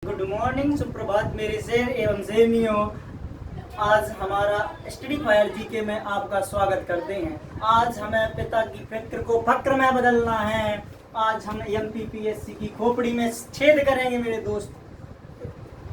Good morning, सुप्रभात मेरे शेर एवं शेरनियों। आज हमारा स्टडी फायर जीके में आपका स्वागत करते हैं। आज हमें पिता की फिक्र को फक्र में बदलना है। आज हम एमपीपीएससी की खोपड़ी में छेद करेंगे मेरे दोस्त।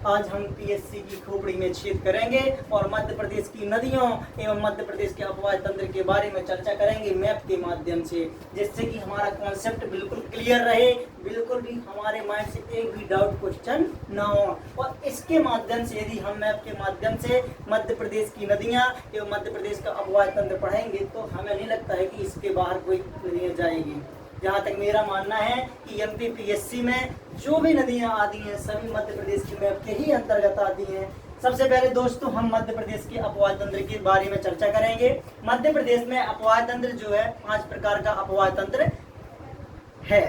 आज हम पीएससी की खोपड़ी में छेद करेंगे और मध्य प्रदेश की नदियों एवं मध्य प्रदेश के अपवाह तंत्र के बारे में चर्चा करेंगे मैप के माध्यम से, जिससे कि हमारा कॉन्सेप्ट बिल्कुल क्लियर रहे, बिल्कुल भी हमारे माइंड से एक भी डाउट क्वेश्चन ना हो। और इसके माध्यम से यदि हम मैप के माध्यम से मध्य प्रदेश की नदियाँ एवं मध्य प्रदेश का अपवाह तंत्र पढ़ेंगे तो हमें नहीं लगता है कि इसके बाहर कोई नदियाँ जाएगी। जहाँ तक मेरा मानना है कि एमपीपीएससी में जो भी नदियाँ आती हैं सभी मध्य प्रदेश के मैप के ही अंतर्गत आती हैं। सबसे पहले दोस्तों हम मध्य प्रदेश के अपवाह तंत्र के बारे में चर्चा करेंगे। मध्य प्रदेश में अपवाह तंत्र जो है 5 प्रकार का अपवाह तंत्र है।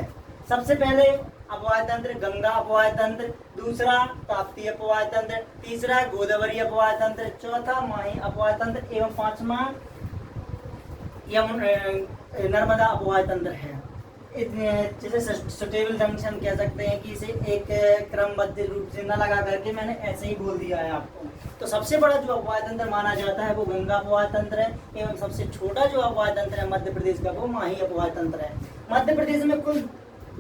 सबसे पहले अपवाह तंत्र गंगा अपवाह तंत्र, दूसरा ताप्ती अपवाह तंत्र, तीसरा गोदावरी अपवाह तंत्र, चौथा माही अपवाह तंत्र एवं पांचवा नर्मदा अपवाह तंत्र है। जैसे सुटेबल ढंग से हम कह सकते हैं कि इसे एक क्रमबद्ध रूप से न लगा करके मैंने ऐसे ही बोल दिया है आपको। तो सबसे बड़ा जो अपवाह तंत्र माना जाता है वो गंगा अपवाह तंत्र है एवं सबसे छोटा जो अपवाह तंत्र है मध्य प्रदेश का वो माही अपवाह तंत्र है। मध्य प्रदेश में कुल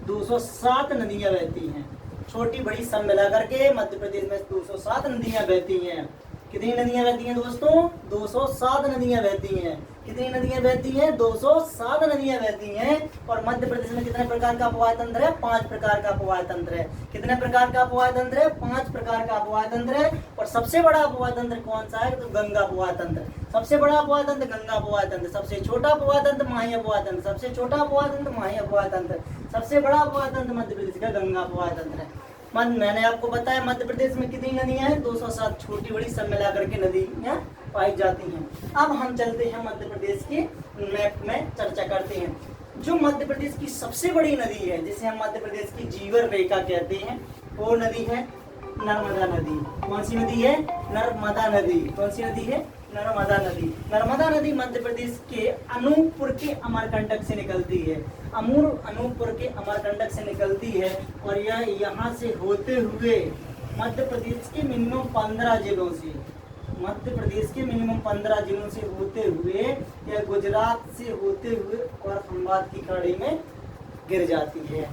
207 नदियां बहती हैं, छोटी बड़ी सब मिला करके मध्य प्रदेश में 207 नदियां बहती हैं। कितनी नदियां बहती हैं दोस्तों? 207 नदियां बहती हैं। कितनी नदियां बहती हैं? 207 नदियां बहती हैं। और मध्य प्रदेश में कितने प्रकार का अपवाह तंत्र है? 5 प्रकार का अपवाह तंत्र है। कितने प्रकार का अपवाह तंत्र है? 5 प्रकार का अपवाह तंत्र है। और सबसे बड़ा अपवाह तंत्र कौन सा है? तो गंगा अपवाह तंत्र। सबसे बड़ा अपवाह तंत्र गंगा अपवाह तंत्र, सबसे छोटा अपवाह तंत्र माही अपवाह तंत्र, सबसे छोटा अपवाह तंत्र माही अपवाह तंत्र, सबसे बड़ा अपवाह तंत्र मध्य प्रदेश का गंगा अपवाह तंत्र है। मैंने आपको बताया मध्य प्रदेश में कितनी नदियां हैं? 207 छोटी बड़ी सब मिला करके नदियां पाई जाती हैं। अब हम चलते हैं मध्य प्रदेश के मैप में चर्चा करते हैं। जो मध्य प्रदेश की सबसे बड़ी नदी है जिसे हम मध्य प्रदेश की जीवन रेखा कहते हैं वो नदी है नर्मदा नदी। कौन सी नदी है? नर्मदा नदी। कौन सी नदी है? नर्मदा नदी। नर्मदा नदी मध्य प्रदेश के अनूपपुर के अमरकंटक से निकलती है। अनूपपुर के अमरकंटक से निकलती है और यह यहाँ से होते हुए मध्य प्रदेश के मिनिमम 15 जिलों से होते हुए यह गुजरात से होते हुए और खंबात की खाड़ी में गिर जाती है।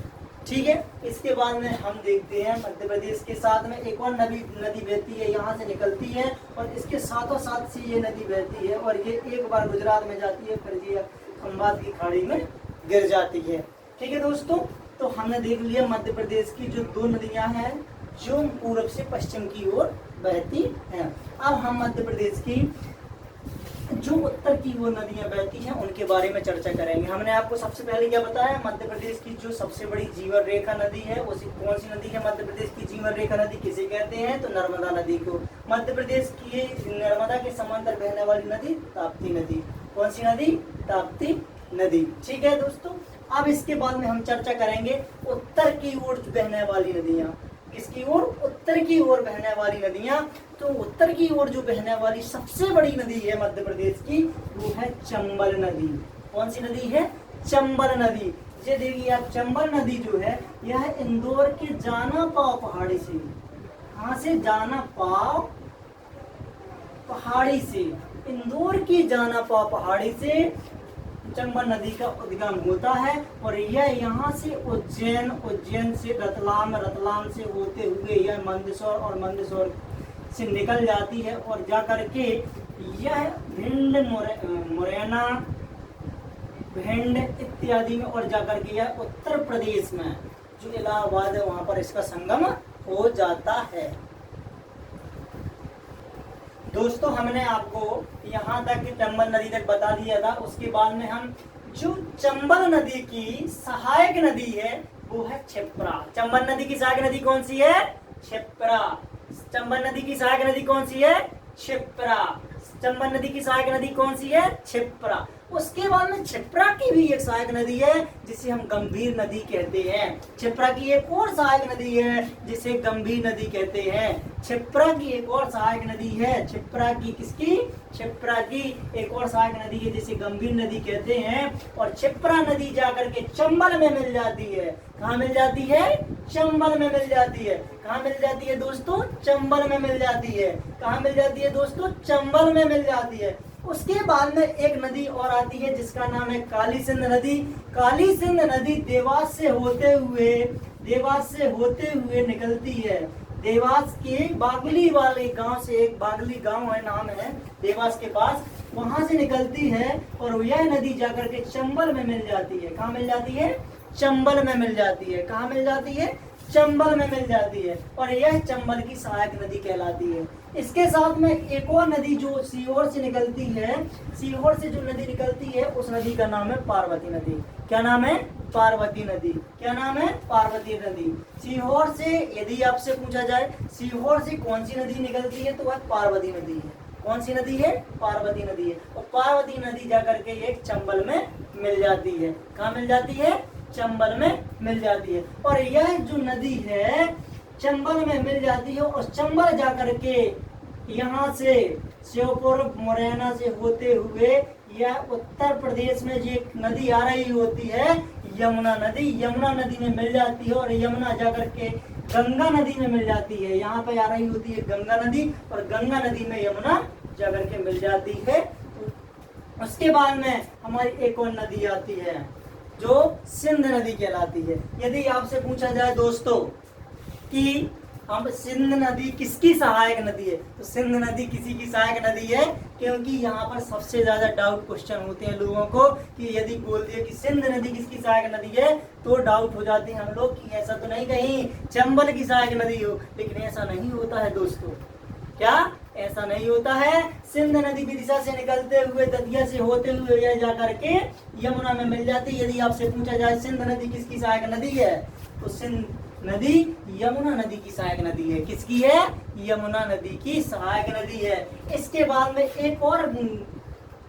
ठीक है, इसके बाद में हम देखते हैं मध्य प्रदेश के साथ में एक और नदी बहती है, यहाँ से निकलती है और इसके साथों साथ से ये नदी बहती है और ये एक बार गुजरात में जाती है फिर ये खंबात की खाड़ी में गिर जाती है। ठीक है दोस्तों, तो हमने देख लिया मध्य प्रदेश की जो 2 नदियां हैं जो पूर्व से पश्चिम की ओर बहती हैं। अब हम मध्य प्रदेश की जो उत्तर की वो नदियां बहती हैं उनके बारे में चर्चा करेंगे। हमने आपको सबसे पहले क्या बताया? मध्य प्रदेश की जो सबसे बड़ी जीवन रेखा नदी है वो कौन सी नदी है? मध्य प्रदेश की जीवन रेखा नदी किसे कहते हैं? तो नर्मदा नदी को। मध्य प्रदेश की नर्मदा के समांतर बहने वाली नदी ताप्ती नदी। कौन सी नदी? ताप्ती नदी। ठीक है दोस्तों, अब इसके बाद में हम चर्चा करेंगे उत्तर की ओर बहने वाली नदियां। किसकी ओर? उत्तर की ओर बहने वाली नदियां। तो उत्तर की ओर जो बहने वाली सबसे बड़ी नदी है मध्य प्रदेश की वो है चंबल नदी। कौन सी नदी है? चंबल नदी। ये देखिए आप, चंबल नदी जो है यह इंदौर के जाना पाव पहाड़ी से, कहाँ से? जाना पाव पहाड़ी से, इंदौर की जाना पाव पहाड़ी से चंबल नदी का उद्गम होता है और यह यहाँ से उज्जैन से रतलाम से होते हुए यह मंदसौर और मंदसौर से निकल जाती है और जा करके यह भिंड, मुरैना, भिंड इत्यादि में और जा करके यह उत्तर प्रदेश में जो इलाहाबाद है वहाँ पर इसका संगम हो जाता है। दोस्तों हमने आपको यहाँ तक चंबल नदी तक बता दिया था। उसके बाद में हम जो चंबल नदी की सहायक नदी है वो है क्षिप्रा। चंबल नदी की सहायक नदी कौन सी है? क्षिप्रा। चंबल नदी की सहायक नदी कौन सी है? क्षिप्रा। चंबल नदी की सहायक नदी कौन सी है? क्षिप्रा। उसके बाद में क्षिप्रा की भी एक सहायक नदी है जिसे हम गंभीर नदी कहते हैं। क्षिप्रा की एक और सहायक नदी है जिसे गंभीर नदी कहते हैं। क्षिप्रा की एक और सहायक नदी है, क्षिप्रा की किसकी? क्षिप्रा की एक और सहायक नदी है जिसे गंभीर नदी कहते हैं। और क्षिप्रा नदी जाकर के चंबल में मिल जाती है। कहाँ मिल जाती है? चंबल में मिल जाती है। कहाँ मिल जाती है दोस्तों? चंबल में मिल जाती है। कहाँ मिल जाती है दोस्तों? चंबल में मिल जाती है। उसके बाद में एक नदी और आती है जिसका नाम है काली सिंध नदी। काली सिंध नदी देवास से होते हुए निकलती है। देवास के बागली वाले गांव से, एक बागली गांव है, नाम है देवास के पास, वहां से निकलती है और यह नदी जाकर के चंबल में मिल जाती है। कहाँ मिल जाती है? चंबल में मिल जाती है। कहाँ मिल जाती है? चंबल में मिल जाती है और यह चंबल की सहायक नदी कहलाती है। इसके साथ में एक और नदी जो सीहोर से निकलती है, सीहोर से जो नदी निकलती है उस नदी का नाम है पार्वती नदी। क्या नाम है? पार्वती नदी। क्या नाम है? पार्वती नदी। सीहोर से यदि आपसे पूछा जाए सीहोर से कौन सी नदी निकलती है तो वह पार्वती नदी है। कौन सी नदी है? पार्वती नदी है। और पार्वती नदी जाकर के एक चंबल में मिल जाती है। कहाँ मिल जाती है? चंबल में मिल जाती है। और यह जो नदी है चंबल में मिल जाती है और चंबल जाकर के यहाँ से श्योपुर मुरैना से होते हुए यह उत्तर प्रदेश में जो एक नदी आ रही होती है यमुना नदी, यमुना नदी में मिल जाती है और यमुना जाकर के गंगा नदी में मिल जाती है। यहाँ पे आ रही होती है गंगा नदी और गंगा नदी में यमुना जाकर के मिल जाती है। उसके बाद में हमारी एक और नदी आती है जो सिंध नदी कहलाती है। यदि आपसे पूछा जाए दोस्तों कि हम सिंध नदी किसकी सहायक नदी है तो सिंध नदी किसी की सहायक नदी है, क्योंकि यहाँ पर सबसे ज्यादा डाउट क्वेश्चन होते हैं लोगों को कि यदि बोल दिए कि सिंध नदी किसकी सहायक नदी है तो डाउट हो जाते हैं हम लोग कि ऐसा तो नहीं कहीं चंबल की सहायक नदी हो, लेकिन ऐसा नहीं होता है दोस्तों। क्या ऐसा नहीं होता है? सिंध नदी विदिशा से निकलते हुए दतिया से होते हुए यह जाकर के यमुना में मिल जाती है। यदि आपसे पूछा जाए सिंध नदी किसकी सहायक नदी है तो सिंध नदी यमुना नदी की सहायक नदी है। किसकी है? यमुना नदी की सहायक नदी है। इसके बाद में एक और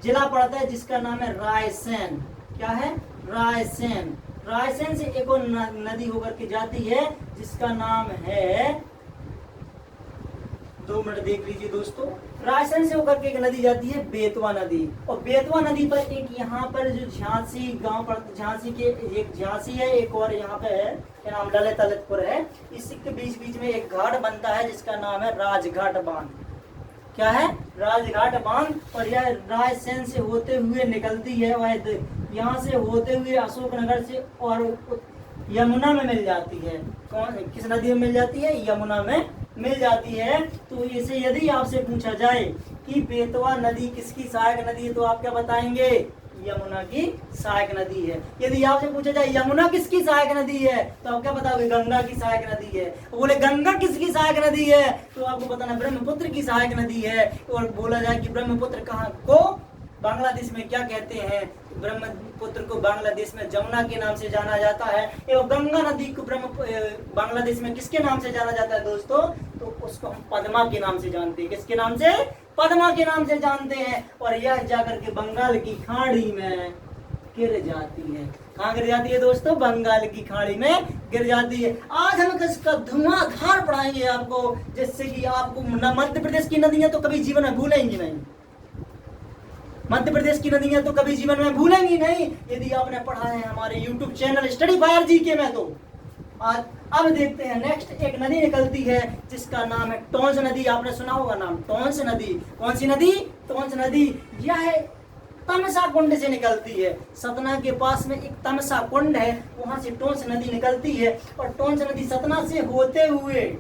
जिला पड़ता है जिसका नाम है रायसेन। क्या है? रायसेन। रायसेन से एक और नदी होकर के जाती है जिसका नाम है, 2 मिनट देख लीजिए दोस्तों, रायसेन से होकर के एक नदी जाती है बेतवा नदी। और बेतवा नदी पर एक यहाँ पर जो झांसी गांव पर, झांसी के एक झांसी है, एक और यहाँ पे है क्या नाम ललितपुर है, इसके बीच बीच में एक घाट बनता है जिसका नाम है राजघाट बांध। क्या है? राजघाट बांध। और यह रायसेन से होते हुए निकलती है, वह यहाँ से होते हुए अशोकनगर से और यमुना में मिल जाती है। कौन किस नदी में मिल जाती है? यमुना में मिल जाती है। तो इसे यदि आपसे पूछा जाए कि बेतवा नदी किसकी सहायक नदी है तो आप क्या बताएंगे? यमुना की सहायक नदी है। यदि आपसे पूछा जाए यमुना किसकी सहायक नदी है तो आप क्या बताओगे? गंगा की सहायक नदी है। बोले गंगा किसकी सहायक नदी है तो आपको बताना ब्रह्मपुत्र की सहायक नदी है। और बोला जाए कि ब्रह्मपुत्र कहाँ को बांग्लादेश में क्या कहते हैं? ब्रह्मपुत्र को बांग्लादेश में जमुना के नाम से जाना जाता है। एवं गंगा नदी को बांग्लादेश में किसके नाम से जाना जाता है दोस्तों? तो उसको हम पद्मा के नाम से जानते हैं। किसके नाम से? पद्मा के नाम से जानते हैं। और यह जाकर के बंगाल की खाड़ी में गिर जाती है। कहाँ गिर जाती है दोस्तों? बंगाल की खाड़ी में गिर जाती है। आज हम इसका धुआंधार पढ़ाएंगे आपको, जिससे कि आपको मध्य प्रदेश की नदियां तो कभी जीवन में भूलेंगे नहीं। मध्य प्रदेश की नदियां तो कभी जीवन में भूलेंगी नहीं यदि आपने पढ़ा है हमारे YouTube channel study fire GK में। तो आज अब देखते हैं नेक्स्ट एक नदी निकलती है जिसका नाम है टोंस नदी। आपने सुना होगा नाम टोंस नदी। कौन सी नदी? टोंस नदी। यह तमसा कुंड से निकलती है। सतना के पास में एक तमसा कुंड है, वहां से टोंस नदी निकलती है। और टोंस नदी सतना से होते हुए,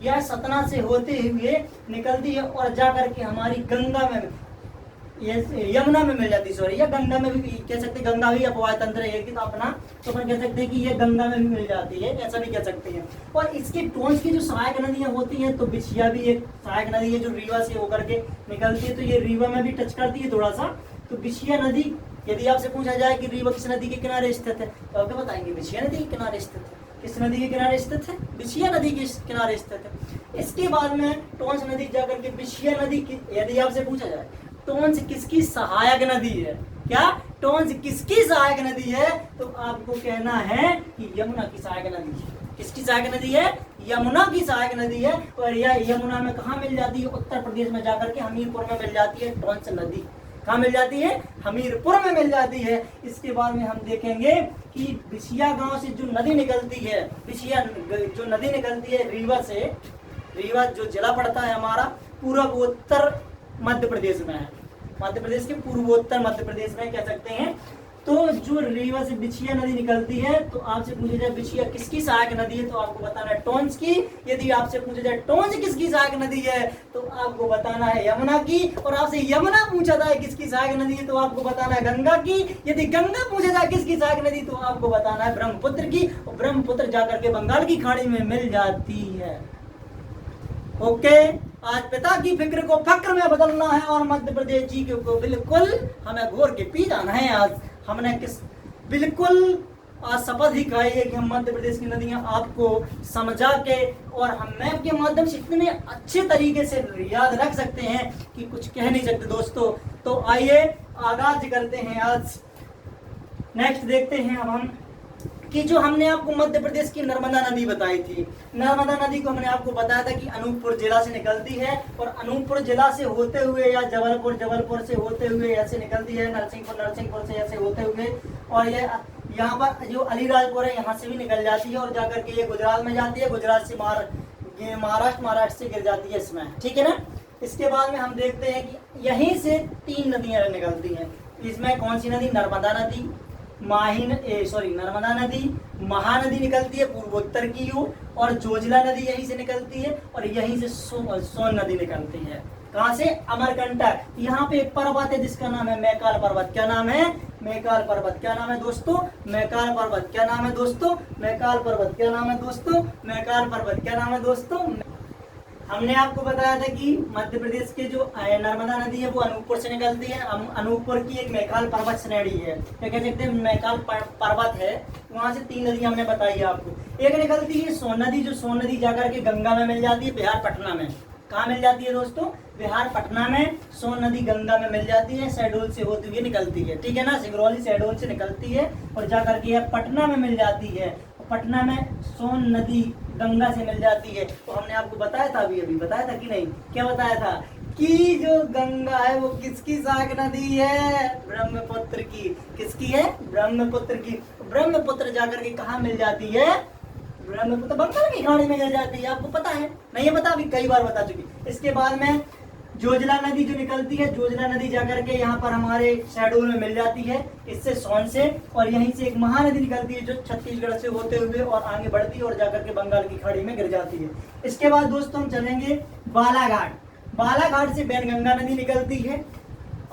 यह सतना से होते हुए निकलती है और जाकर के हमारी गंगा में, यमुना में मिल जाती है। सॉरी, या गंगा में भी कह सकते हैं। गंगा भी अपवाय तंत्र है कि तो अपना, तो अपन कह सकते हैं कि ये गंगा में भी मिल जाती है, ऐसा भी कह सकते हैं। और इसकी टोंस की जो सहायक नदियां होती हैं तो बिछिया भी एक सहायक नदी है जो रीवा से होकर के निकलती है। तो ये रीवा में भी टच करती है थोड़ा सा। तो बिछिया नदी, यदि आपसे पूछा जाए कि रीवा किस नदी के किनारे स्थित है तो आप क्या बताएंगे? बिछिया नदी के किनारे स्थित है। किस नदी के किनारे स्थित है? बिछिया नदी के किनारे स्थित है। इसके बाद में टोंस नदी जाकर के बिछिया नदी की, यदि आपसे पूछा जाए टोंस किसकी सहायक नदी है, क्या टोंस किसकी सहायक नदी है, तो आपको कहना है कि यमुना की सहायक नदी है। किसकी सहायक नदी है? यमुना की सहायक नदी है। और यह यमुना में कहाँ मिल जाती है? उत्तर प्रदेश में जाकर के हमीरपुर में मिल जाती है टोंस नदी। कहाँ मिल जाती है? हमीरपुर में मिल जाती है। इसके बाद में हम देखेंगे कि बिछिया गांव से जो नदी निकलती है, बिछिया जो नदी निकलती है रीवा से, रीवा जो जिला पड़ता है हमारा पूर्वोत्तर मध्य प्रदेश में है, मध्य प्रदेश के पूर्वोत्तर मध्य प्रदेश में कह सकते हैं। तो जो रीवा से बिछिया नदी निकलती है, तो आपसे पूछा जाए बिछिया किसकी सहायक नदी है, तो आपको बताना है टोंस की। यदि आपसे पूछा जाए टोंस किसकी सहायक नदी है, तो आपको बताना है यमुना की। और आपसे यमुना पूछा जाए किसकी सहायक नदी है, तो आपको बताना है गंगा की। यदि गंगा पूछा जाए किसकी सहायक नदी, तो आपको बताना है ब्रह्मपुत्र की। और ब्रह्मपुत्र जाकर के बंगाल की खाड़ी में मिल जाती है। ओके, आज पिता की फिक्र को फक्र में बदलना है और मध्य प्रदेश जी को बिल्कुल हमें घोर के पी जाना है। आज हमने बिल्कुल आज शपथ ही खाई है कि हम मध्य प्रदेश की नदियां आपको समझा के और हम मैप के माध्यम से इतने अच्छे तरीके से याद रख सकते हैं कि कुछ कह नहीं सकते दोस्तों। तो आइए आगाज करते हैं। आज नेक्स्ट देखते हैं अब हम कि जो हमने आपको मध्य प्रदेश की नर्मदा नदी बताई थी, नर्मदा नदी को हमने आपको बताया था कि अनूपपुर जिला से निकलती है और अनूपपुर जिला से होते हुए या जबलपुर से होते हुए ऐसे निकलती है, नरसिंहपुर से ऐसे होते हुए, और ये यहाँ पर जो अलीराजपुर है यहाँ से भी निकल जाती है और जाकर के ये गुजरात में जाती है, गुजरात से महाराष्ट्र से गिर जाती है इसमें, ठीक है ना। इसके बाद में हम देखते हैं कि यहीं से 3 नदियां निकलती हैं। इसमें कौन सी नदी? नर्मदा नदी, नर्मदा नदी, महानदी निकलती है पूर्वोत्तर की ओर, और जोजिला नदी यहीं से निकलती है, और यहीं से सोन नदी निकलती है। कहाँ से? अमरकंटक। यहाँ पे एक पर्वत है जिसका नाम है मैकाल पर्वत। क्या नाम है? मैकाल पर्वत। क्या नाम है दोस्तों? मैकाल पर्वत। क्या नाम है दोस्तों? मैकाल पर्वत। क्या नाम है दोस्तों? मैकाल पर्वत। क्या नाम है दोस्तों? हमने आपको बताया था कि मध्य प्रदेश के जो नर्मदा नदी है वो अनूपपुर से निकलती है। अनूपपुर की एक मैकाल पर्वत श्रेणी है, क्या कह सकते हैं? मैकाल पर्वत है, वहां से 3 नदियां हमने बताई है आपको। एक निकलती है सोन नदी, जो सोन नदी जाकर के गंगा में मिल जाती है, बिहार पटना में। कहाँ मिल जाती है दोस्तों? बिहार पटना में सोन नदी गंगा में मिल जाती है, शहडोल से होती हुई निकलती है, ठीक है ना। सिंगरौली शहडोल से निकलती है और जाकर के पटना में मिल जाती है। पटना में सोन नदी गंगा से मिल जाती है। तो हमने आपको बताया था, अभी बताया था कि नहीं? क्या बताया था? कि जो गंगा है वो किसकी सहायक नदी है? ब्रह्मपुत्र की। किसकी है? ब्रह्मपुत्र की। ब्रह्मपुत्र जाकर के कहाँ मिल जाती है? ब्रह्मपुत्र बंगाल की खाड़ी में मिल जाती है। आपको पता है? नहीं पता? अभी कई बार बता चुकी। इसके बाद में जोजिला नदी जो निकलती है, जोजिला नदी जाकर के यहाँ पर हमारे शहडोल में मिल जाती है, इससे सोन से, और यहीं से एक महानदी निकलती है जो छत्तीसगढ़ से होते हुए और आगे बढ़ती है और जाकर के बंगाल की खाड़ी में गिर जाती है। इसके बाद दोस्तों हम चलेंगे बालाघाट। बालाघाट से बैनगंगा नदी निकलती है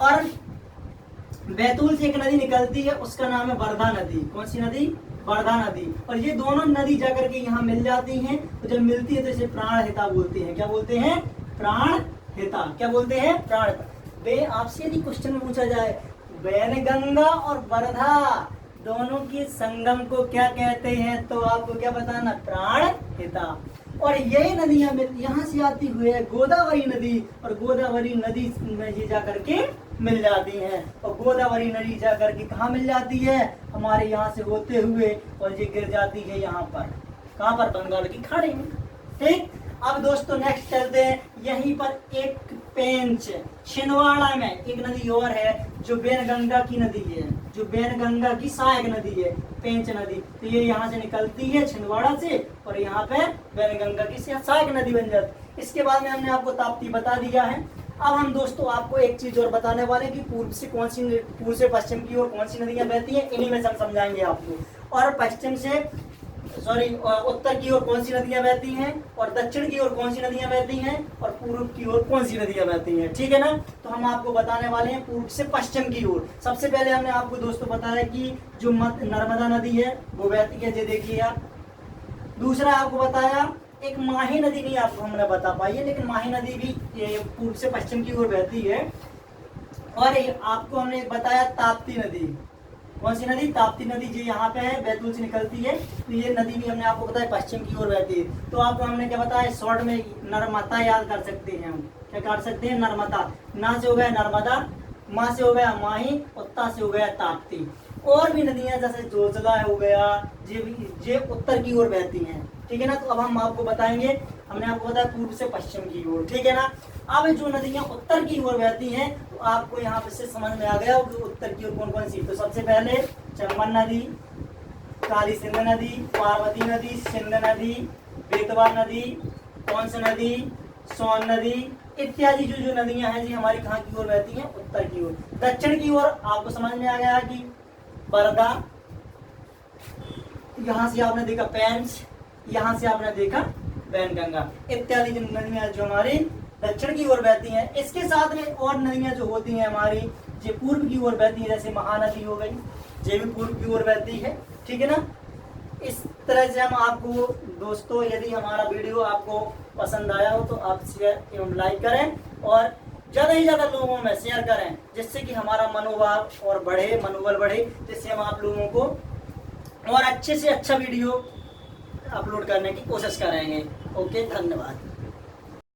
और बैतूल से एक नदी निकलती है, उसका नाम है वर्धा नदी। कौन सी नदी? वर्धा नदी। और ये दोनों नदी जाकर के यहाँ मिल जाती हैं, तो जब मिलती है तो इसे प्राणहिता बोलते हैं। क्या बोलते हैं? प्राणहिता। क्या बोलते हैं? प्राणहिता। आपसे यदि क्वेश्चन पूछा जाए वैनगंगा और वर्धा दोनों के संगम को क्या कहते हैं, तो आपको क्या बताना? प्राणहिता। और यही नदियां यहाँ से आती हुई है गोदावरी नदी, और गोदावरी नदी में ये जाकर के मिल जाती हैं। और गोदावरी नदी जाकर के कहाँ मिल जाती है? हमारे यहाँ से होते हुए और ये गिर जाती है यहाँ पर। कहाँ पर? बंगाल की खाड़ी में। ठीक। अब दोस्तों नेक्स्ट चलते हैं। यहीं पर एक पेंच छिंदवाड़ा में एक नदी और है जो बैनगंगा की नदी है, जो बैनगंगा की सहायक नदी है, पेंच नदी। तो ये यहाँ से निकलती है छिंदवाड़ा से और यहाँ पे बैनगंगा की सहायक नदी बन जाती है। इसके बाद में हमने आपको ताप्ती बता दिया है। अब हम दोस्तों आपको एक चीज और बताने वाले कि पूर्व से पश्चिम की ओर कौन सी नदियां बहती हैं, इन्हीं में से हम समझाएंगे आपको। और उत्तर की ओर कौन सी नदियां बहती हैं, और दक्षिण की ओर कौन सी नदियां बहती हैं, और पूर्व की ओर कौन सी नदियां बहती हैं। ठीक है ना। तो हम आपको बताने वाले हैं पूर्व से पश्चिम की ओर। सबसे पहले हमने आपको दोस्तों बताया कि जो नर्मदा नदी है वो बहती है, ये देखिए आप। दूसरा आपको बताया एक माही नदी, नहीं आपको हमने बता पाई है, लेकिन माही नदी भी पूर्व से पश्चिम की ओर बहती है। और आपको हमने बताया ताप्ती नदी। कौन सी नदी? ताप्ती नदी जो यहाँ पे है, बैतूल से निकलती है। तो ये नदी भी हमने आपको बताया पश्चिम की ओर बहती है। तो आपको हमने क्या बताया? शॉर्ट में नर्मदा याद कर सकते हैं हम। क्या कर सकते हैं? नर्मदा। ना से हो गया नर्मदा, माँ से हो गया माही, उत्ता से हो गया ताप्ती। और भी नदियां जैसे जोजिला हो गया, ये उत्तर की ओर बहती हैं। ठीक है ना। तो अब हम आपको बताएंगे, हमने आपको बताया पूर्व से पश्चिम की ओर, ठीक है ना। अब जो नदियां उत्तर की ओर बहती हैं तो आपको यहाँ से समझ में आ गया कि उत्तर की ओर कौन कौन सी। तो सबसे पहले चंबल नदी, काली सिंध नदी, पार्वती नदी, सिंध नदी, बेतवा नदी, कौन सी नदी, सोन नदी इत्यादि जो नदियां हैं जी हमारी कहाँ की ओर बहती हैं, उत्तर की ओर। दक्षिण की ओर आपको समझ में आ गया कि बरदा, यहाँ से आपने देखा पेंच, यहाँ से आपने देखा वैनगंगा इत्यादि नदियां जो हमारी दक्षिण की ओर बहती हैं। इसके साथ में और नदियां जो होती हैं हमारी जो पूर्व की ओर बहती है, जैसे महानदी हो गई, ये भी पूर्व की ओर बहती है, ठीक है ना। इस तरह से हम आपको दोस्तों, यदि हमारा वीडियो आपको पसंद आया हो तो आप शेयर एवं लाइक करें और ज़्यादा ही ज़्यादा लोगों में शेयर करें, जिससे कि हमारा मनोभाव और बढ़े, मनोबल बढ़े, जिससे हम आप लोगों को और अच्छे से अच्छा वीडियो अपलोड करने की कोशिश करेंगे। ओके, धन्यवाद।